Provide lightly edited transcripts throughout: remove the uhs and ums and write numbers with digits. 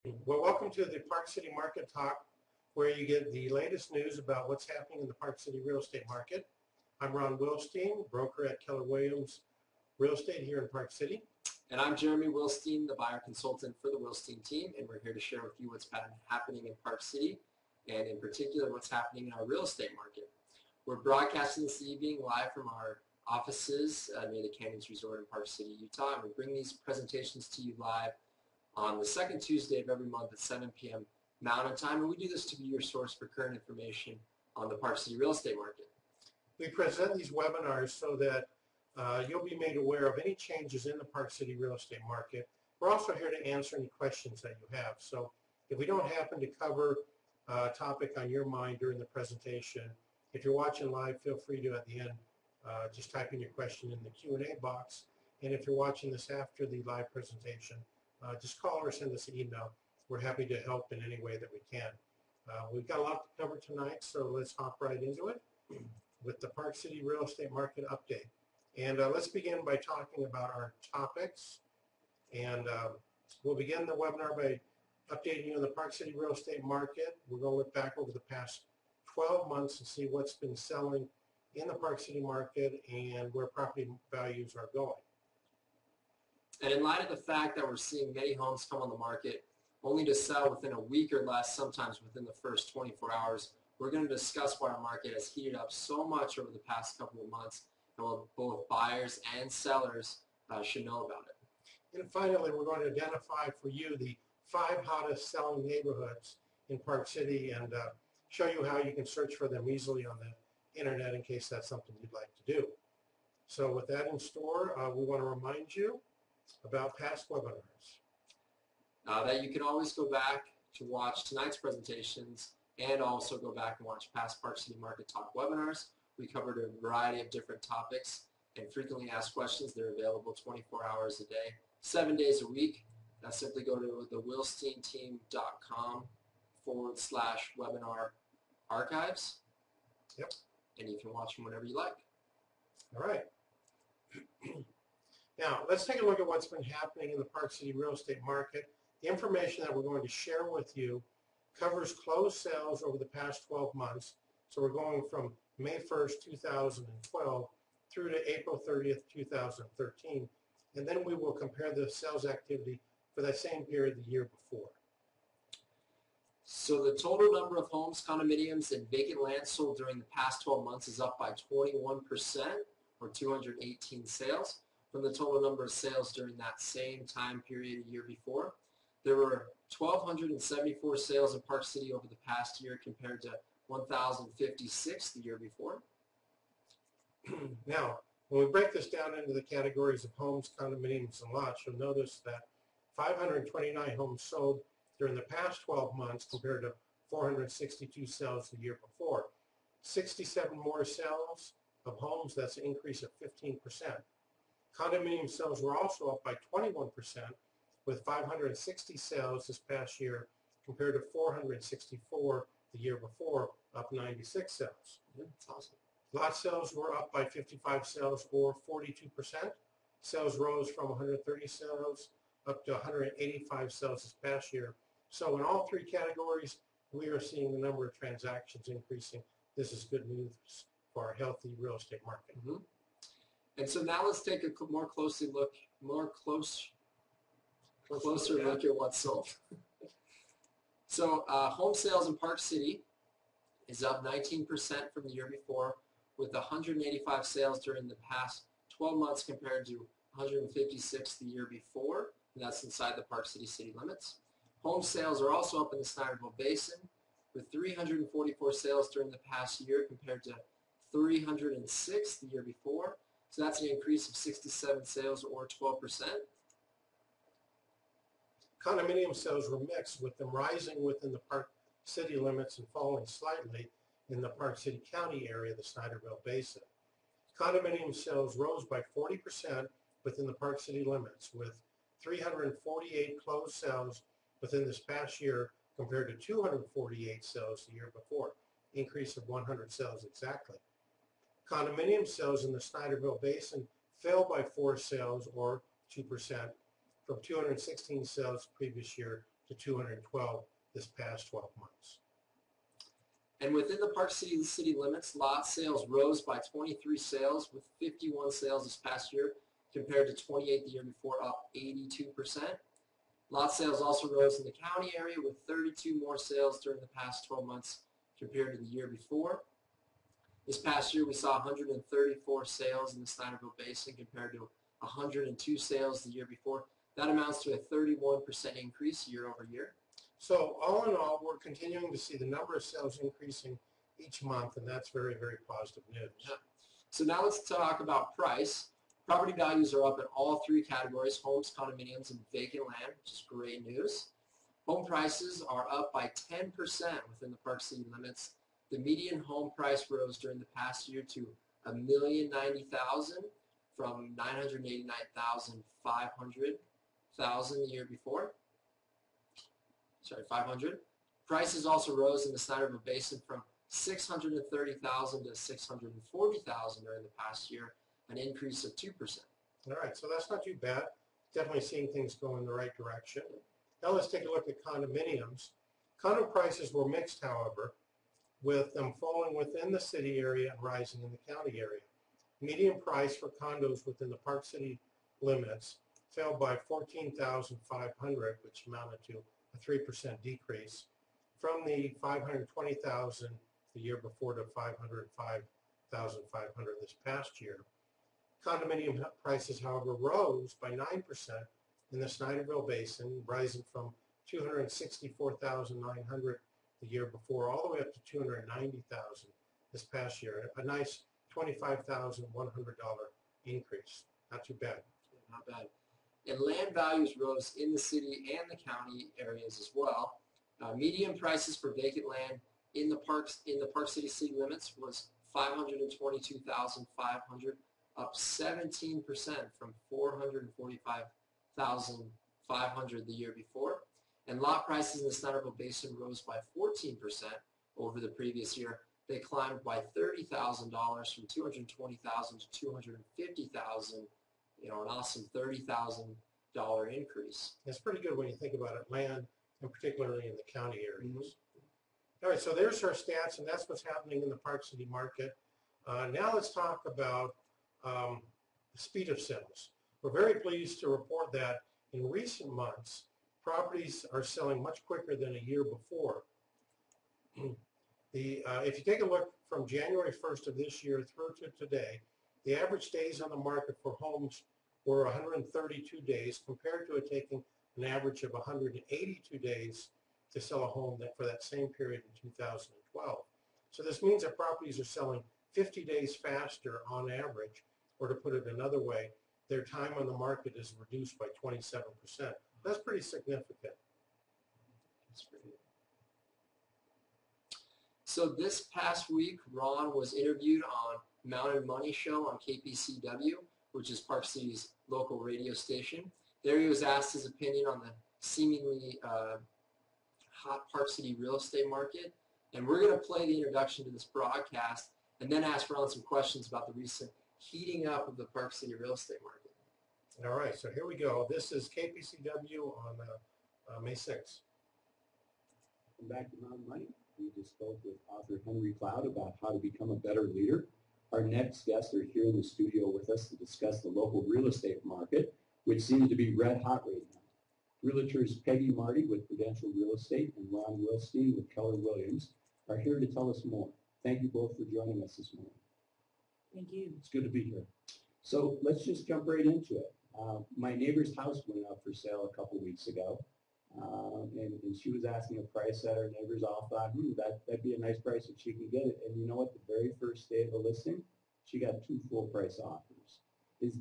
Well, welcome to the Park City Market Talk, where you get the latest news about what's happening in the Park City real estate market. I'm Ron Wilstein, broker at Keller Williams Real Estate here in Park City. And I'm Jeremy Wilstein, the buyer consultant for the Wilstein team, and we're here to share with you what's been happening in Park City, and in particular what's happening in our real estate market. We're broadcasting this evening live from our offices near the Canyons Resort in Park City, Utah, and we bring these presentations to you live on the second Tuesday of every month at 7 p.m. Mountain Time, and we do this to be your source for current information on the Park City real estate market. We present these webinars so that you'll be made aware of any changes in the Park City real estate market. We're also here to answer any questions that you have. So if we don't happen to cover a topic on your mind during the presentation, if you're watching live, feel free to, at the end, just type in your question in the Q&A box. And if you're watching this after the live presentation, just call or send us an email. We're happy to help in any way that we can. We've got a lot to cover tonight, so let's hop right into it with the Park City real estate market update. And let's begin by talking about our topics. And we'll begin the webinar by updating you on the Park City real estate market. We're going to look back over the past 12 months and see what's been selling in the Park City market and where property values are going. And in light of the fact that we're seeing many homes come on the market only to sell within a week or less, sometimes within the first 24 hours, we're going to discuss why our market has heated up so much over the past couple of months, and what both buyers and sellers should know about it. And finally, we're going to identify for you the 5 hottest selling neighborhoods in Park City and show you how you can search for them easily on the internet in case that's something you'd like to do. So with that in store, we want to remind you about past webinars. That you can always go back to watch tonight's presentations and also go back and watch past Park City Market Talk webinars. We covered a variety of different topics and frequently asked questions. They're available 24 hours a day, 7 days a week. Simply go to the wilsteinteam.com/webinar archives. Yep. And you can watch them whenever you like. All right. Now, let's take a look at what's been happening in the Park City real estate market. The information that we're going to share with you covers closed sales over the past 12 months. So we're going from May 1st, 2012 through to April 30th, 2013. And then we will compare the sales activity for that same period the year before. So the total number of homes, condominiums, and vacant land sold during the past 12 months is up by 21%, or 218 sales, from the total number of sales during that same time period a year before. There were 1,274 sales in Park City over the past year compared to 1,056 the year before. Now, when we break this down into the categories of homes, condominiums, and lots, you'll notice that 529 homes sold during the past 12 months compared to 462 sales the year before. 67 more sales of homes, that's an increase of 15%. Condominium sales were also up by 21%, with 560 sales this past year compared to 464 the year before, up 96 sales. That's awesome. Lot sales were up by 55 sales, or 42%. Sales rose from 130 sales up to 185 sales this past year. So in all three categories, we are seeing the number of transactions increasing. This is good news for our healthy real estate market. Mm-hmm. And so now let's take a closer look at what's sold. So home sales in Park City is up 19% from the year before, with 185 sales during the past 12 months compared to 156 the year before, and that's inside the Park City city limits. Home sales are also up in the Snyderville Basin, with 344 sales during the past year compared to 306 the year before. So that's an increase of 67 sales, or 12%. Condominium sales were mixed, with them rising within the Park City limits and falling slightly in the Park City County area of the Snyderville Basin. Condominium sales rose by 40% within the Park City limits, with 348 closed sales within this past year compared to 248 sales the year before, increase of 100 sales exactly. Condominium sales in the Snyderville Basin fell by 4 sales, or 2%, from 216 sales previous year to 212 this past 12 months. And within the Park City limits, lot sales rose by 23 sales, with 51 sales this past year compared to 28 the year before, up 82%. Lot sales also rose in the county area with 32 more sales during the past 12 months compared to the year before. This past year we saw 134 sales in the Snyderville Basin compared to 102 sales the year before. That amounts to a 31% increase year over year. So all in all, we're continuing to see the number of sales increasing each month, and that's very, very positive news. Yeah. So now let's talk about price. Property values are up in all three categories: homes, condominiums, and vacant land, which is great news. Home prices are up by 10% within the Park City limits. The median home price rose during the past year to $1,090,000 from $989,500 the year before. Sorry, 500. Prices also rose in the Snyderville Basin from $630,000 to $640,000 during the past year, an increase of 2%. All right, so that's not too bad. Definitely seeing things go in the right direction. Now let's take a look at condominiums. Condo prices were mixed, however, with them falling within the city area and rising in the county area. Median price for condos within the Park City limits fell by $14,500, which amounted to a 3% decrease from the $520,000 the year before to $505,500 this past year. Condominium prices, however, rose by 9% in the Snyderville Basin, rising from $264,900 the year before all the way up to $290,000 this past year. A nice $25,100 increase. Not too bad. Not bad. And land values rose in the city and the county areas as well. Median prices for vacant land in the Park City city limits was $522,500, up 17% from $445,500 the year before. And lot prices in the Snyderville Basin rose by 14% over the previous year. They climbed by $30,000 from $220,000 to $250,000. An awesome $30,000 increase. It's pretty good when you think about it, land, and particularly in the county areas. Mm-hmm. All right, so there's our stats, and that's what's happening in the Park City market. Now let's talk about the speed of sales. We're very pleased to report that in recent months, properties are selling much quicker than a year before. If you take a look from January 1st of this year through to today, the average days on the market for homes were 132 days compared to it taking an average of 182 days to sell a home for that same period in 2012. So this means that properties are selling 50 days faster on average, or to put it another way, their time on the market is reduced by 27%. That's pretty significant. That's pretty. So this past week, Ron was interviewed on Mountain Money Show on KPCW, which is Park City's local radio station. There he was asked his opinion on the seemingly hot Park City real estate market. And we're going to play the introduction to this broadcast and then ask Ron some questions about the recent heating up of the Park City real estate market. All right, so here we go. This is KPCW on May 6th. Welcome back to Mountain Money. We just spoke with author Henry Cloud about how to become a better leader. Our next guests are here in the studio with us to discuss the local real estate market, which seems to be red hot right now. Realtors Peggy Marty with Prudential Real Estate and Ron Wilstein with Keller Williams are here to tell us more. Thank you both for joining us this morning. Thank you. It's good to be here. So let's just jump right into it. My neighbor's house went up for sale a couple weeks ago, and she was asking a price that our neighbors all thought, that'd be a nice price if she can get it. And you know what? The very first day of the listing, she got 2 full price offers.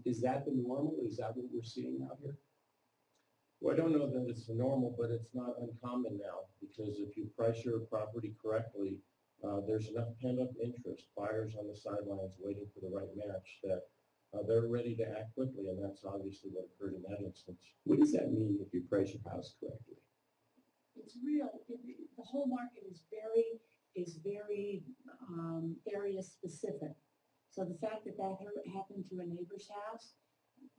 Is that the normal? Is that what we're seeing out here? Well, I don't know that it's the normal, but it's not uncommon now, because if you price your property correctly, there's enough pent-up interest, buyers on the sidelines waiting for the right match, that they're ready to act quickly, and that's obviously what occurred in that instance. What does that mean if you price your house correctly? It's real. The whole market is very area specific. So the fact that happened to a neighbor's house,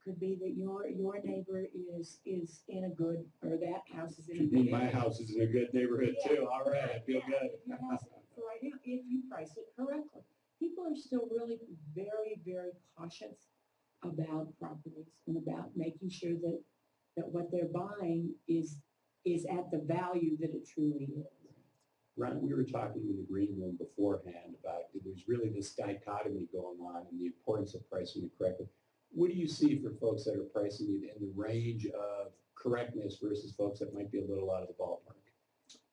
Could be that your neighbor is in a good, or that house is in a Could good. be my house is in a good neighborhood too. All right, I feel Yeah, good. if your house, so right now, if you price it correctly, people are still really very, very cautious about properties and about making sure that what they're buying is at the value that it truly is. Ron, we were talking in the green room beforehand about there's really this dichotomy going on and the importance of pricing it correctly. What do you see for folks that are pricing it in the range of correctness versus folks that might be a little out of the ballpark?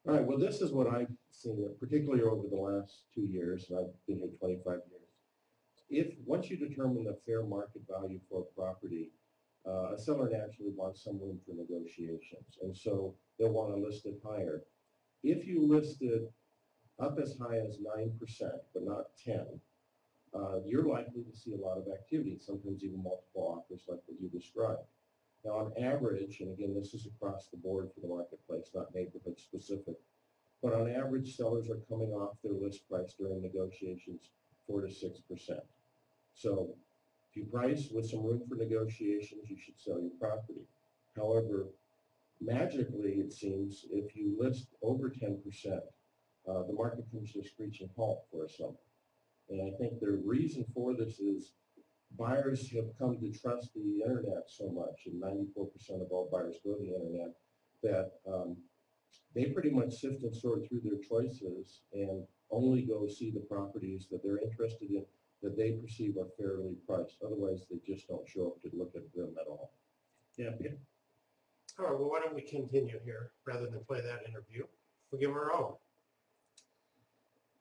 All right, well, this is what I've seen, particularly over the last 2 years, and I've been here 25 years. Once you determine the fair market value for a property, a seller naturally wants some room for negotiations, and so they'll want to list it higher. If you list it up as high as 9%, but not 10, you're likely to see a lot of activity, sometimes even multiple offers like what you described. Now, on average, and again, this is across the board for the marketplace, not neighborhood specific, but on average, sellers are coming off their list price during negotiations 4 to 6%. So if you price with some room for negotiations, you should sell your property. However, magically, it seems, if you list over 10%, the market comes to a screeching halt for a summer. And I think the reason for this is buyers have come to trust the internet so much, and 94% of all buyers go to the internet, that they pretty much sift and sort through their choices and only go see the properties that they're interested in, that they perceive are fairly priced. Otherwise, they just don't show up to look at them at all. Yeah. All right, well, why don't we continue here rather than play that interview? We'll give her our own.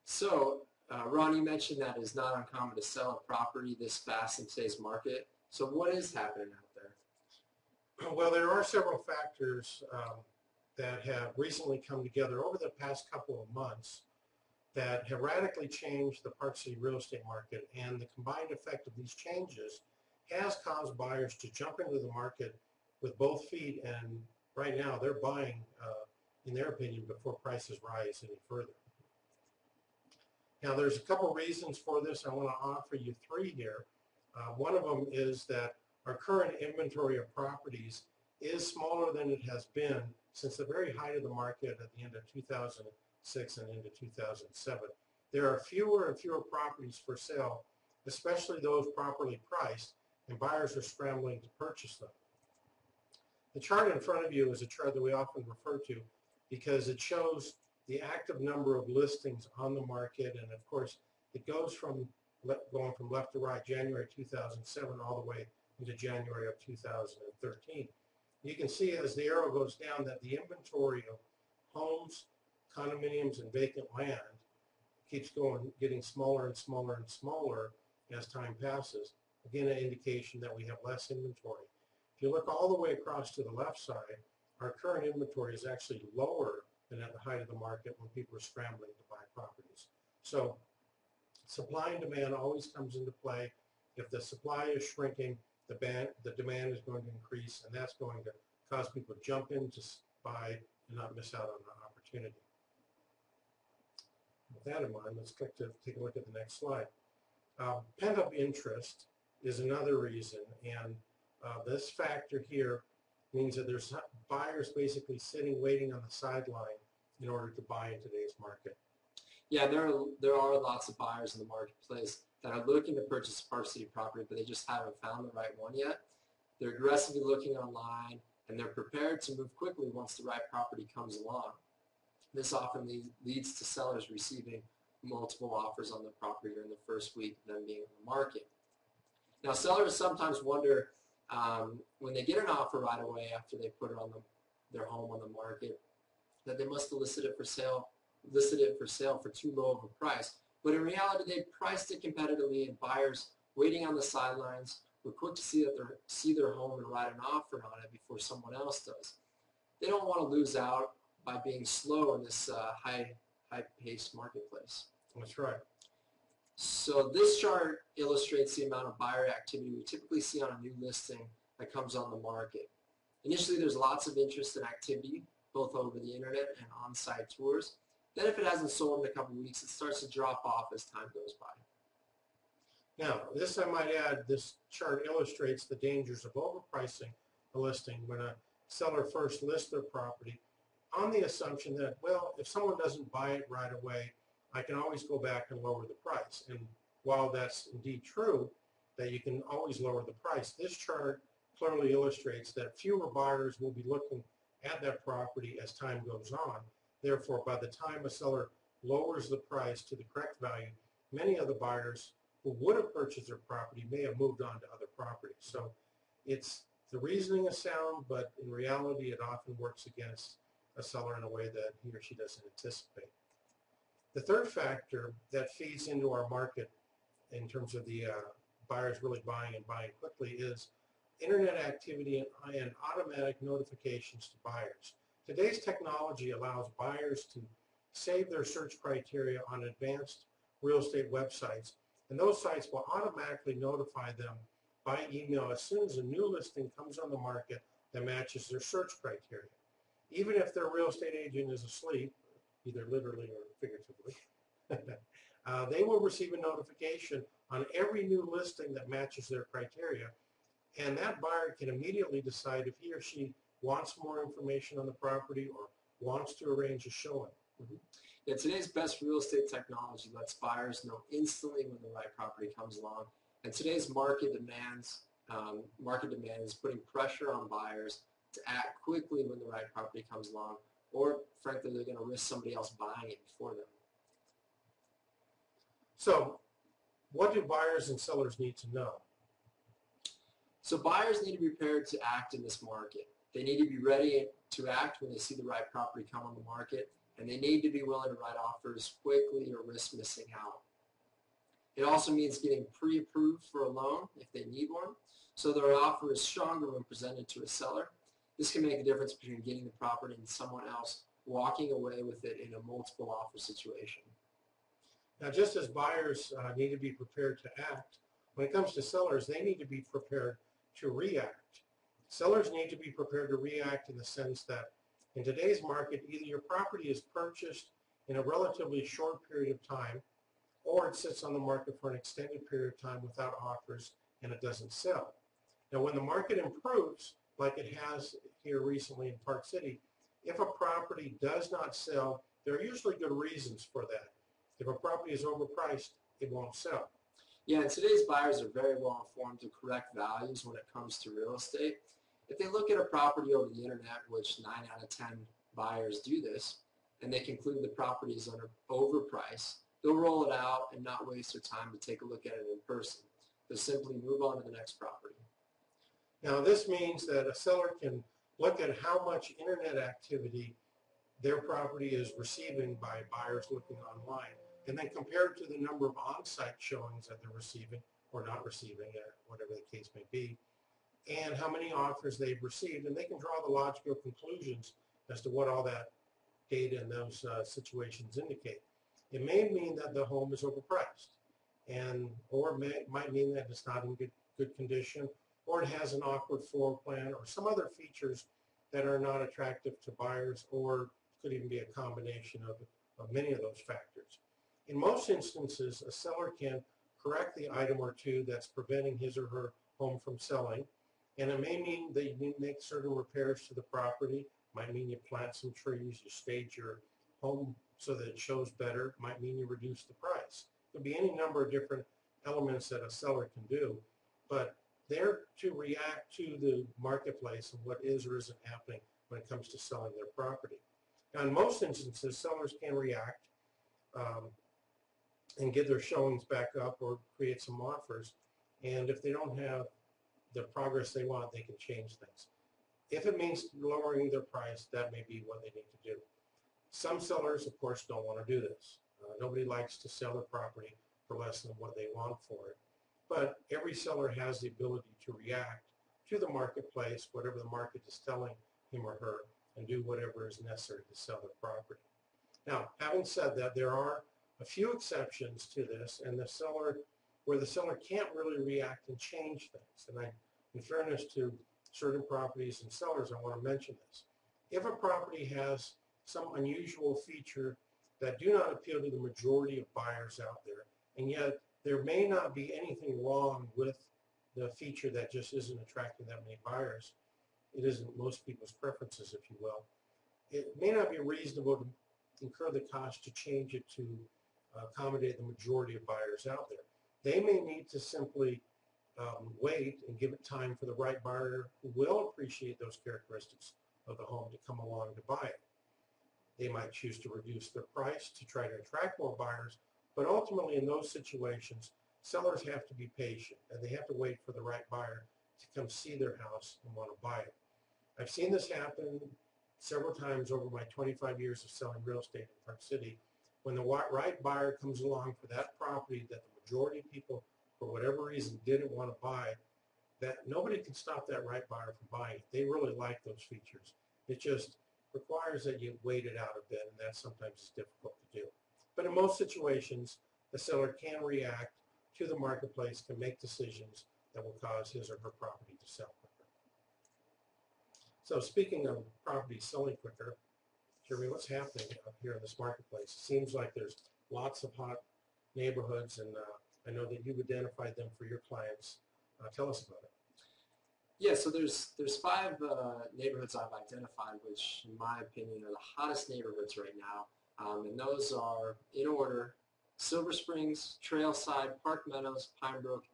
So, Ron, you mentioned that it's not uncommon to sell a property this fast in today's market. So what is happening out there? Well, there are several factors that have recently come together over the past couple of months that have radically changed the Park City real estate market, and the combined effect of these changes has caused buyers to jump into the market with both feet, and right now they're buying, in their opinion, before prices rise any further. Now, there's a couple reasons for this. I want to offer you three here. One of them is that our current inventory of properties is smaller than it has been since the very height of the market at the end of 2006 and into 2007. There are fewer and fewer properties for sale, especially those properly priced, and buyers are scrambling to purchase them. The chart in front of you is a chart that we often refer to because it shows the active number of listings on the market, and of course it goes from going from left to right, January 2007 all the way into January of 2013. You can see as the arrow goes down that the inventory of homes, condominiums, and vacant land keeps getting smaller and smaller and smaller as time passes. Again, an indication that we have less inventory. If you look all the way across to the left side, our current inventory is actually lower than at the height of the market when people are scrambling to buy properties. So supply and demand always comes into play. If the supply is shrinking, the demand is going to increase, and that's going to cause people to jump in to buy and not miss out on an opportunity. With that in mind, let's take a look at the next slide. Pent-up interest is another reason, and this factor here means that there's buyers basically sitting, waiting on the sideline in order to buy in today's market. Yeah, there are lots of buyers in the marketplace that are looking to purchase a Park City property, but they just haven't found the right one yet. They're aggressively looking online, and they're prepared to move quickly once the right property comes along. This often leads to sellers receiving multiple offers on the property during the first week of them being on the market. Now, sellers sometimes wonder when they get an offer right away after they put it on their home on the market, that they must have listed it for sale for too low of a price. But in reality, they priced it competitively, and buyers waiting on the sidelines were quick to see their home and write an offer on it before someone else does. They don't want to lose out by being slow in this high-paced marketplace. That's right. So this chart illustrates the amount of buyer activity we typically see on a new listing that comes on the market. Initially, there's lots of interest and activity, both over the internet and on-site tours. Then if it hasn't sold in a couple of weeks, it starts to drop off as time goes by. Now, this I might add, this chart illustrates the dangers of overpricing a listing when a seller first lists their property on the assumption that, well, if someone doesn't buy it right away, I can always go back and lower the price. And while that's indeed true, that you can always lower the price, this chart clearly illustrates that fewer buyers will be looking at that property as time goes on. Therefore, by the time a seller lowers the price to the correct value, many of the buyers who would have purchased their property may have moved on to other properties. So the reasoning is sound, but in reality, it often works against a seller in a way that he or she doesn't anticipate. The third factor that feeds into our market in terms of the buyers really buying and buying quickly is internet activity and automatic notifications to buyers. Today's technology allows buyers to save their search criteria on advanced real estate websites, and those sites will automatically notify them by email as soon as a new listing comes on the market that matches their search criteria. Even if their real estate agent is asleep, either literally or figuratively, they will receive a notification on every new listing that matches their criteria, and that buyer can immediately decide if he or she wants more information on the property or wants to arrange a showing. Yeah, today's best real estate technology lets buyers know instantly when the right property comes along, and today's market demand is putting pressure on buyers to act quickly when the right property comes along, or frankly, they're going to risk somebody else buying it before them. So, what do buyers and sellers need to know? So buyers need to be prepared to act in this market. They need to be ready to act when they see the right property come on the market, and they need to be willing to write offers quickly or risk missing out. It also means getting pre-approved for a loan if they need one, so their offer is stronger when presented to a seller. This can make a difference between getting the property and someone else walking away with it in a multiple offer situation. Now, just as buyers need to be prepared to act, when it comes to sellers, they need to be prepared to react. Sellers need to be prepared to react in the sense that in today's market, either your property is purchased in a relatively short period of time, or it sits on the market for an extended period of time without offers and it doesn't sell. Now, when the market improves, like it has here recently in Park City, if a property does not sell, there are usually good reasons for that. If a property is overpriced, it won't sell. Yeah, and today's buyers are very well informed to correct values when it comes to real estate. If they look at a property over the internet, which 9 out of 10 buyers do this, and they conclude the property is overpriced, they'll roll it out and not waste their time to take a look at it in person. They'll simply move on to the next property. Now, this means that a seller can look at how much internet activity their property is receiving by buyers looking online, and then compare it to the number of on-site showings that they're receiving or not receiving, whatever the case may be, and how many offers they've received, and they can draw the logical conclusions as to what all that data and those situations indicate. It may mean that the home is overpriced, or it might mean that it's not in good condition, or it has an awkward floor plan, or some other features that are not attractive to buyers, or could even be a combination of many of those factors. In most instances, a seller can correct the item or two that's preventing his or her home from selling, and it may mean that you need to make certain repairs to the property. It might mean you plant some trees, you stage your home so that it shows better. It might mean you reduce the price. It could be any number of different elements that a seller can do, but they're to react to the marketplace and what is or isn't happening when it comes to selling their property. Now, in most instances, sellers can react and get their showings back up or create some offers, and if they don't have the progress they want, they can change things. If it means lowering their price, that may be what they need to do. Some sellers, of course, don't want to do this. Nobody likes to sell a property for less than what they want for it. But every seller has the ability to react to the marketplace, whatever the market is telling him or her, and do whatever is necessary to sell their property. Now, having said that, there are a few exceptions to this, and where the seller can't really react and change things. And in fairness to certain properties and sellers, I want to mention this. If a property has some unusual feature that do not appeal to the majority of buyers out there, and yet there may not be anything wrong with the feature that just isn't attracting that many buyers. It isn't most people's preferences, if you will. It may not be reasonable to incur the cost to change it to accommodate the majority of buyers out there. They may need to simply wait and give it time for the right buyer who will appreciate those characteristics of the home to come along to buy it. They might choose to reduce their price to try to attract more buyers, but ultimately in those situations, sellers have to be patient and they have to wait for the right buyer to come see their house and want to buy it. I've seen this happen several times over my 25 years of selling real estate in Park City. When the right buyer comes along for that property that the majority of people, for whatever reason, didn't want to buy, that nobody can stop that right buyer from buying it. They really like those features. It just requires that you wait it out a bit, and that sometimes is difficult to do. But in most situations, the seller can react to the marketplace, can make decisions that will cause his or her property to sell quicker. So speaking of property selling quicker, Jeremy, what's happening up here in this marketplace? It seems like there's lots of hot neighborhoods, and I know that you've identified them for your clients. Tell us about it. Yeah, so there's 5 neighborhoods I've identified, which in my opinion are the hottest neighborhoods right now, and those are in order: Silver Springs, Trailside, Park Meadows, Pine Brook,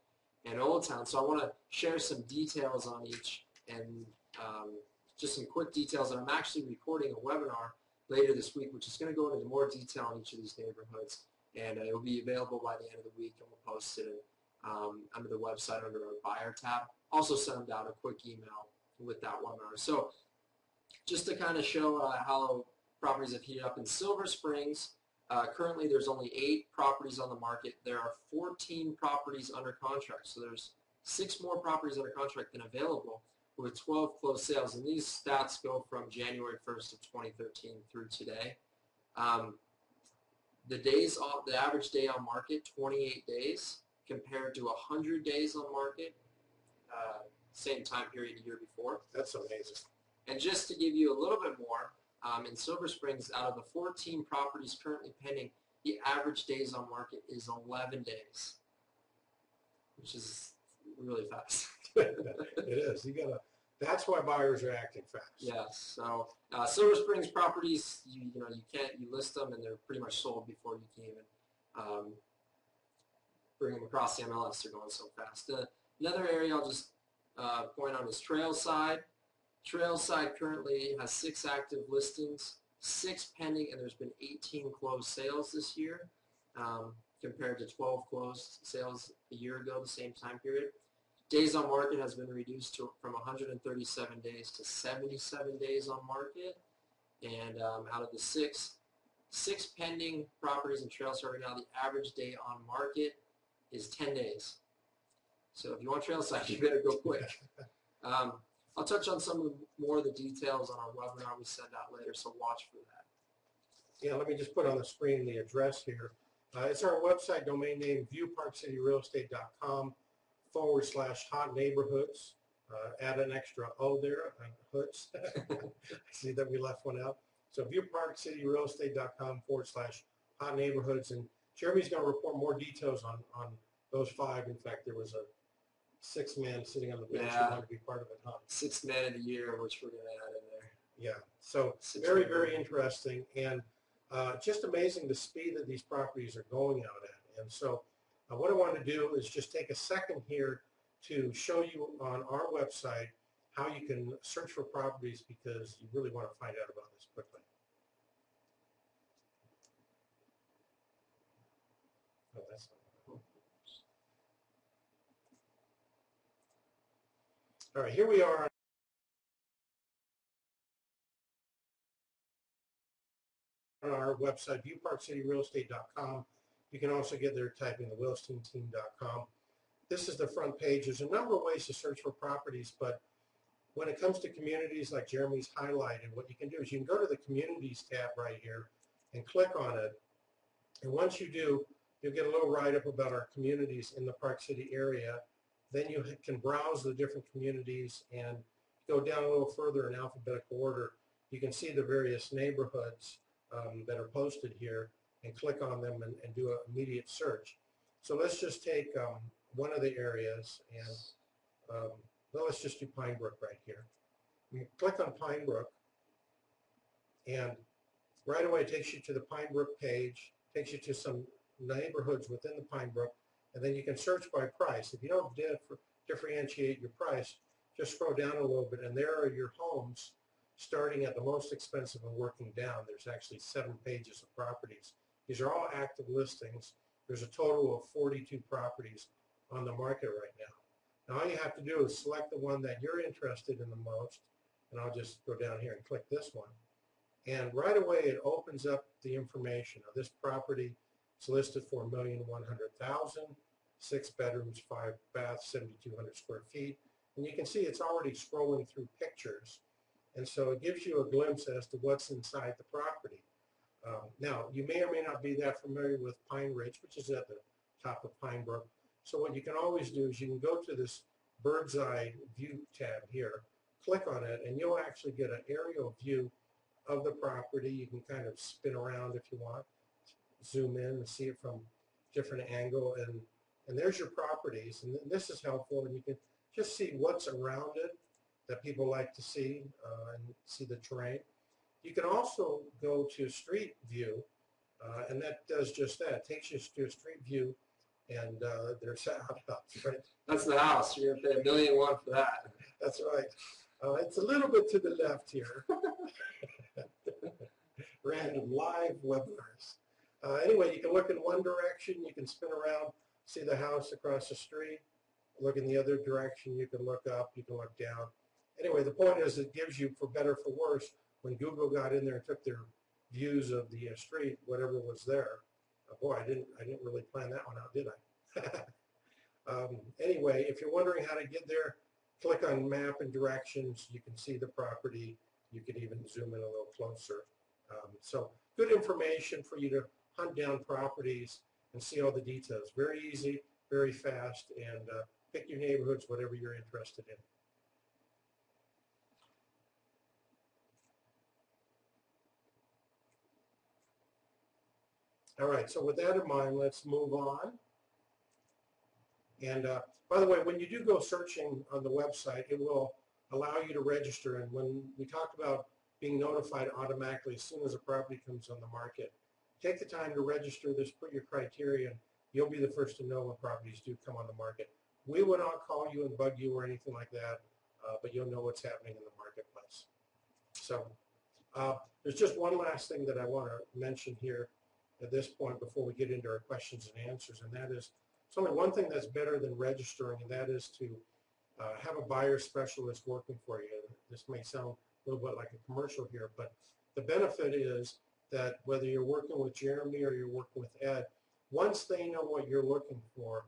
and Old Town. So I want to share some details on each, and just some quick details. And I'm actually recording a webinar later this week, which is going to go into more detail on each of these neighborhoods, and it will be available by the end of the week, and we'll post it under the website under our buyer tab. Also send out a quick email with that webinar. So just to kind of show how properties have heated up in Silver Springs, currently there's only 8 properties on the market. There are 14 properties under contract. So there's 6 more properties under contract than available, with 12 closed sales. And these stats go from January 1st of 2013 through today. The average day on market, 28 days, compared to 100 days on market same time period the year before. That's amazing. And just to give you a little bit more, in Silver Springs, out of the 14 properties currently pending, the average days on market is 11 days, which is really fast. It is. That's why buyers are acting fast. Yes. So Silver Springs properties, you list them and they're pretty much sold before you can even bring them across the MLS. They're going so fast. Another area I'll just point on is Trailside. Trailside currently has 6 active listings, 6 pending, and there's been 18 closed sales this year, compared to 12 closed sales a year ago, the same time period. Days on market has been reduced from 137 days to 77 days on market, and out of the six pending properties in Trailside right now, the average day on market is 10 days. So if you want Trailside, you better go quick. I'll touch on some more of the details on our webinar we send out later, so watch for that. Yeah, let me just put on the screen the address here. It's our website domain name, BuyParkCityRealEstate.com /hot neighborhoods. Add an extra O there on hoods. I see that we left one out. So BuyParkCityRealEstate.com /hot neighborhoods. And Jeremy's going to report more details on those 5. In fact, there was a 6th man sitting on the bench who wanted to be part of it, huh? 6th man of the year, which we're going to add in there. Yeah, so very, very interesting, and just amazing the speed that these properties are going out at. And so what I want to do is just take a second here to show you on our website how you can search for properties, because you really want to find out about this quickly. Oh, that's not. All right, here we are on our website, BuyParkCityRealEstate.com. You can also get there typing the WilsteinTeam.com. This is the front page. There's a number of ways to search for properties, but when it comes to communities like Jeremy's highlighted, what you can do is you can go to the Communities tab right here and click on it. And once you do, you'll get a little write-up about our communities in the Park City area. Then you can browse the different communities and go down a little further in alphabetical order. You can see the various neighborhoods that are posted here and click on them and do an immediate search. So let's just take one of the areas and well, let's just do Pine Brook right here. You click on Pine Brook, and right away it takes you to the Pine Brook page, takes you to some neighborhoods within the Pine Brook, and then you can search by price. If you don't differentiate your price, just scroll down a little bit, and there are your homes starting at the most expensive and working down. There's actually 7 pages of properties. These are all active listings. There's a total of 42 properties on the market right now. Now all you have to do is select the one that you're interested in the most, and I'll just go down here and click this one. And right away it opens up the information. Now this property is listed for $1,100,000, 6 bedrooms, 5 baths, 7,200 square feet. And you can see it's already scrolling through pictures. And so it gives you a glimpse as to what's inside the property. Now, you may or may not be that familiar with Pine Ridge, which is at the top of Pine Brook. So what you can always do is you can go to this bird's eye view tab here, click on it, and you'll actually get an aerial view of the property. You can kind of spin around if you want, zoom in and see it from a different angle, and there's your properties. And this is helpful, and you can just see what's around it that people like to see and see the terrain. You can also go to Street View, and that does just that. It takes you to a street view, and there's outhouse, right? That's the house. You're going to pay $1.1 million for that. That's right. It's a little bit to the left here. Random live webinars. Anyway, you can look in one direction. You can spin around, see the house across the street. Look in the other direction. You can look up. You can look down. Anyway, the point is it gives you, for better or for worse, when Google got in there and took their views of the street, whatever was there. Boy, I didn't really plan that one out, did I? Anyway, if you're wondering how to get there, click on map and directions. You can see the property. You can even zoom in a little closer. So good information for you to hunt down properties and see all the details. Very easy, very fast, and pick your neighborhoods, whatever you're interested in. All right, so with that in mind, let's move on. And by the way, when you do go searching on the website, it will allow you to register. And when we talk about being notified automatically as soon as a property comes on the market, take the time to register this, put your criteria, and you'll be the first to know when properties do come on the market. We will not call you and bug you or anything like that, but you'll know what's happening in the marketplace. So there's just one last thing that I want to mention here at this point before we get into our questions and answers, and that is it's only one thing that's better than registering, and that is to have a buyer specialist working for you. This may sound a little bit like a commercial here, but the benefit is that whether you're working with Jeremy or you're working with Ed, once they know what you're looking for,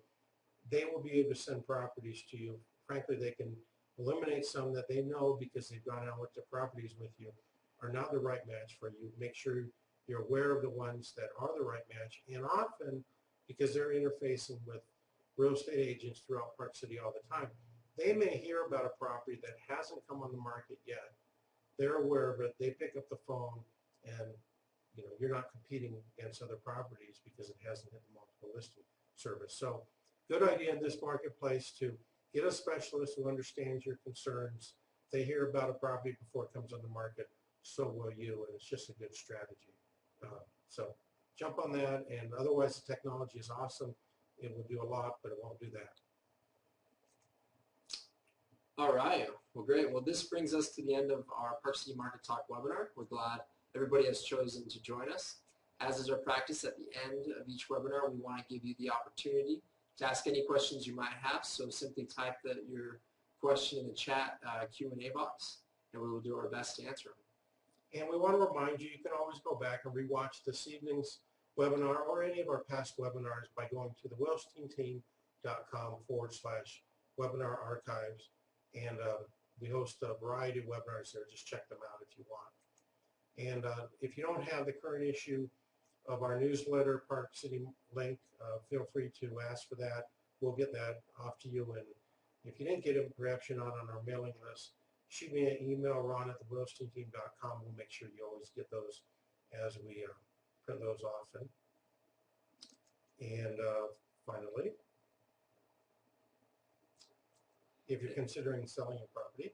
they will be able to send properties to you. Frankly, they can eliminate some that they know because they've gone out with the properties with you are not the right match for you. Make sure you're aware of the ones that are the right match, and often, because they're interfacing with real estate agents throughout Park City all the time, they may hear about a property that hasn't come on the market yet. They're aware of it. They pick up the phone, and you're not competing against other properties because it hasn't hit the multiple listing service. So good idea in this marketplace to get a specialist who understands your concerns. If they hear about a property before it comes on the market, so will you, and it's just a good strategy. So jump on that, and otherwise the technology is awesome. It will do a lot, but it won't do that. All right. Well, great. Well, this brings us to the end of our Park City Market Talk webinar. We're glad everybody has chosen to join us. As is our practice, at the end of each webinar, we want to give you the opportunity to ask any questions you might have. So simply type your question in the chat Q&A box, and we will do our best to answer them. And we want to remind you, you can always go back and rewatch this evening's webinar or any of our past webinars by going to the Wilsteinteam.com/webinar archives. And we host a variety of webinars there. Just check them out if you want. And if you don't have the current issue of our newsletter, Park City link, feel free to ask for that. We'll get that off to you. And if you didn't get it, perhaps you're not on our mailing list, shoot me an email, ron@thewilsteinteam.com. We'll make sure you always get those as we print those often. And Finally, if you're considering selling a property,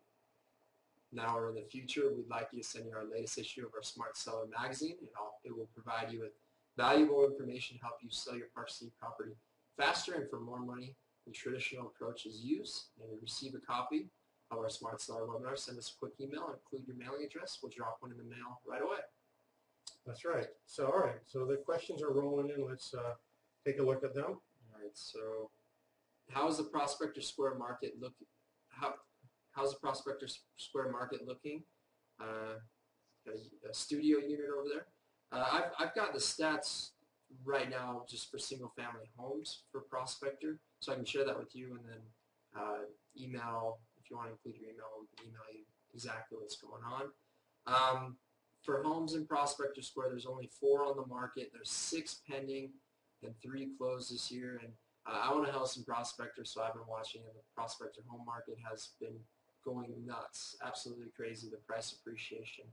Now or in the future, we'd like you to send you our latest issue of our Smart Seller magazine. It will provide you with valuable information to help you sell your Park City property faster and for more money than traditional approaches use. And to receive a copy of our Smart Seller webinar, send us a quick email and include your mailing address. We'll drop one in the mail right away. that's right. So, all right, so the questions are rolling in. Let's take a look at them. All right, so how's the Prospector Square market look? How's the Prospector Square market looking? Got a studio unit over there. I've got the stats right now just for single-family homes for Prospector, so I can share that with you, and then email, if you want to include your email, we can email you exactly what's going on. For homes in Prospector Square, there's only 4 on the market. There's 6 pending and 3 closed this year. And I own a house in Prospector, so I've been watching, and the Prospector home market has been going nuts, absolutely crazy, the price appreciation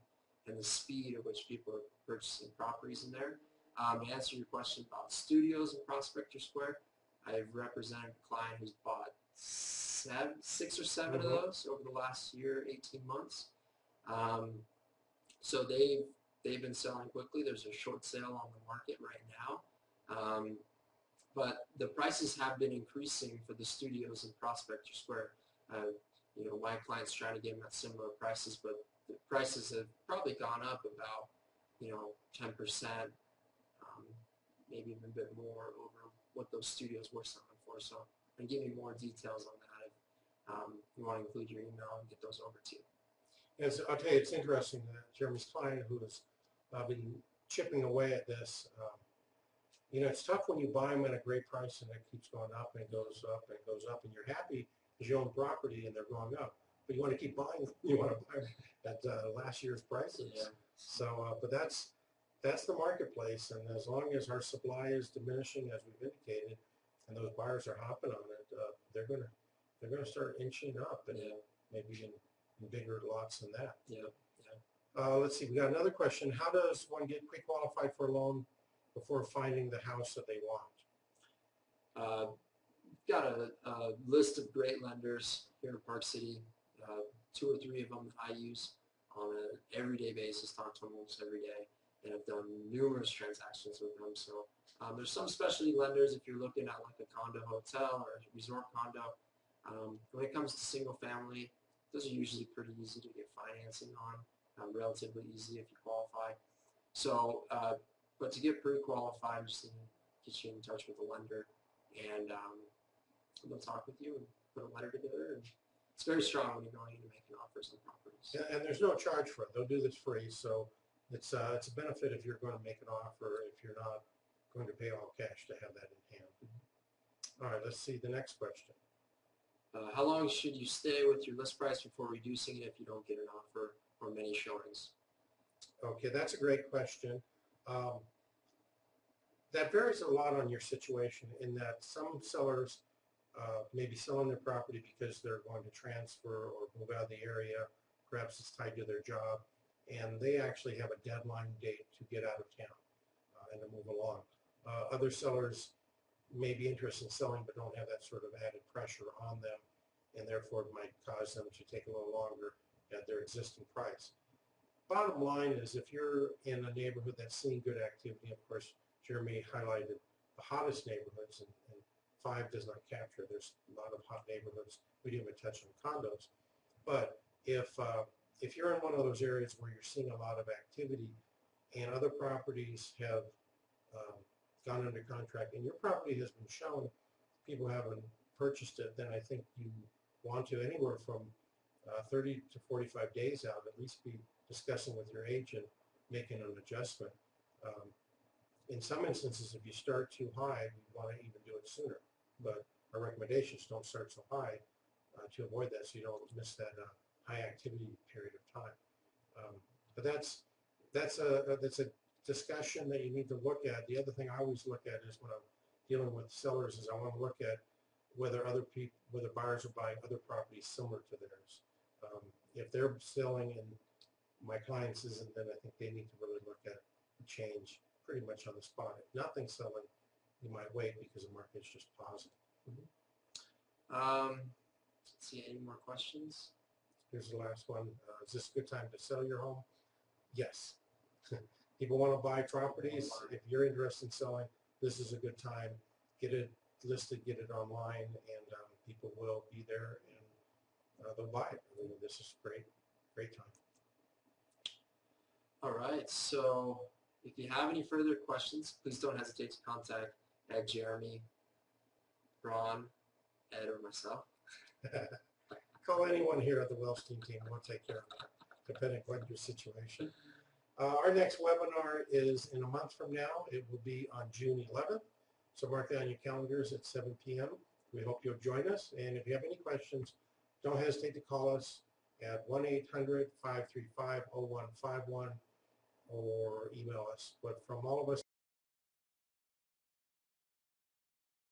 and the speed at which people are purchasing properties in there. To answer your question about studios in Prospector Square, I've represented a client who's bought 6 or 7 of those over the last year, 18 months. So they've been selling quickly. There's a short sale on the market right now. But the prices have been increasing for the studios in Prospector Square. My client's trying to get them at similar prices, but the prices have probably gone up about, 10%, maybe even a bit more over what those studios were selling for. So I can give you more details on that if you want to include your email and get those over to you. Yes, I'll tell you, it's interesting that Jeremy's client, who has been chipping away at this, it's tough when you buy them at a great price and it keeps going up and goes up and goes up, and you're happy because you own property and they're going up. But you want to keep buying them. You want to buy them at last year's prices. Yeah. So, but that's the marketplace, and as long as our supply is diminishing, as we've indicated, and those buyers are hopping on it, they're gonna start inching up, and maybe in bigger lots than that. Let's see. We got another question. How does one get pre-qualified for a loan before finding the house that they want? Got a list of great lenders here in Park City, 2 or 3 of them that I use on an everyday basis, talk to them almost every day, and I've done numerous transactions with them. So there's some specialty lenders if you're looking at like a condo hotel or a resort condo. When it comes to single family, those are usually pretty easy to get financing on, relatively easy if you qualify. So, but to get pre-qualified, just need to get you in touch with a lender, and they'll talk with you and put a letter together. And it's very strong when you're going in and making offers on properties. And there's no charge for it. They'll do this free, so it's a benefit if you're going to make an offer, if you're not going to pay all cash, to have that in hand. All right, let's see the next question. How long should you stay with your list price before reducing it if you don't get an offer or many showings? Okay, that's a great question. That varies a lot on your situation, in that some sellers may be selling their property because they're going to transfer or move out of the area. Perhaps it's tied to their job, and they actually have a deadline date to get out of town and to move along. Other sellers may be interested in selling but don't have that sort of added pressure on them, and therefore it might cause them to take a little longer at their existing price. Bottom line is, if you're in a neighborhood that's seeing good activity, of course, Jeremy highlighted the hottest neighborhoods, and 5 does not capture. There's a lot of hot neighborhoods. We didn't even touch on condos. But if you're in one of those areas where you're seeing a lot of activity and other properties have gone under contract and your property has been shown, people haven't purchased it, then I think you want to, anywhere from 30 to 45 days out, at least be discussing with your agent, making an adjustment. In some instances, if you start too high, you want to even do it sooner. But our recommendations don't start so high to avoid that, so you don't miss that high activity period of time. But that's a discussion that you need to look at. The other thing I always look at is, when I'm dealing with sellers, is I want to look at whether whether buyers are buying other properties similar to theirs. If they're selling and my clients isn't, then I think they need to really look at the change pretty much on the spot. If nothing's selling, you might wait because the market's just pausing. Let's see, any more questions? Here's the last one. Is this a good time to sell your home? Yes. People want to buy properties. If you're interested in selling, this is a good time. Get it listed, get it online, and people will be there and they'll buy it. I mean, this is great time. All right, so if you have any further questions, please don't hesitate to contact Jeremy, Ron, Ed, or myself. Call anyone here at the Wilstein team. We'll take care of that, depending on your situation. Our next webinar is in a month from now. It will be on June 11th. So mark that on your calendars at 7 p.m. We hope you'll join us. And if you have any questions, don't hesitate to call us at 1-800-535-0151 or email us. But from all of us